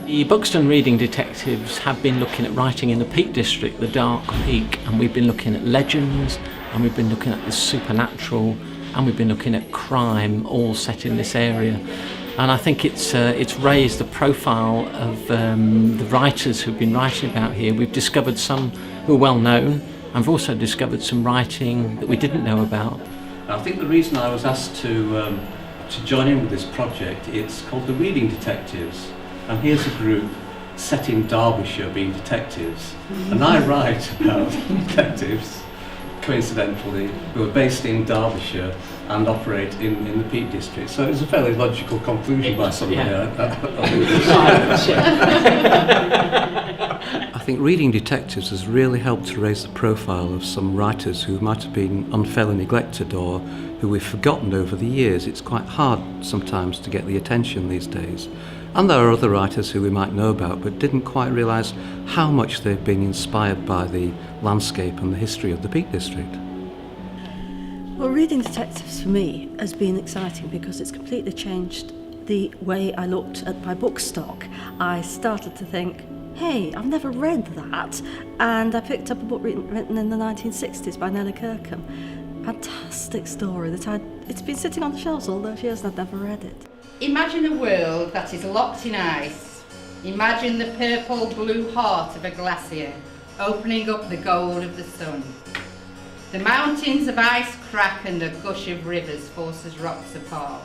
The Buxton reading detectives have been looking at writing in the Peak District, the Dark Peak, and we've been looking at legends, and we've been looking at the supernatural, and we've been looking at crime, all set in this area. And I think it's raised the profile of the writers who've been writing about here. We've discovered some who are well known, and we've also discovered some writing that we didn't know about. I think the reason I was asked to join in with this project, it's called the Reading Detectives, and here's a group set in Derbyshire being detectives, and I write about detectives, coincidentally, who are based in Derbyshire and operate in the Peak District. So it's a fairly logical conclusion by somebody. I think Reading Detectives has really helped to raise the profile of some writers who might have been unfairly neglected or who we've forgotten over the years. It's quite hard sometimes to get the attention these days. And there are other writers who we might know about but didn't quite realise how much they've been inspired by the landscape and the history of the Peak District. Well, Reading Detectives for me has been exciting because it's completely changed the way I looked at my book stock. I started to think, hey, I've never read that, and I picked up a book written in the 1960s by Nellie Kirkham. Fantastic story that it's been sitting on the shelves all those years and I'd never read it. Imagine a world that is locked in ice. Imagine the purple-blue heart of a glacier, opening up the gold of the sun. The mountains of ice crack and a gush of rivers forces rocks apart.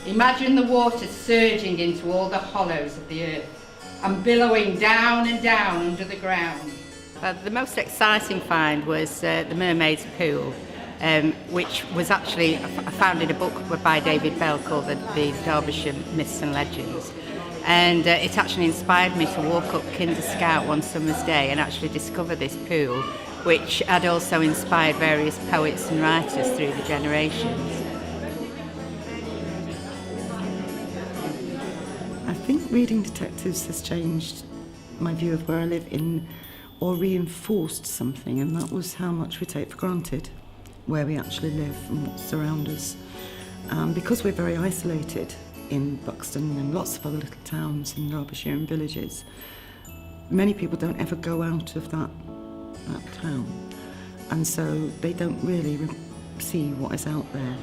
Imagine the water surging into all the hollows of the earth and billowing down and down under the ground. The most exciting find was the Mermaid's Pool, which was actually found in a book by David Bell called the Derbyshire Myths and Legends. And it actually inspired me to walk up Kinder Scout one summer's day and actually discover this pool, which had also inspired various poets and writers through the generations. I think Reading Detectives has changed my view of where I live in, or reinforced something, and that was how much we take for granted where we actually live and what's around us. Because we're very isolated in Buxton and lots of other little towns in Derbyshire and villages, many people don't ever go out of that town, and so they don't really see what is out there.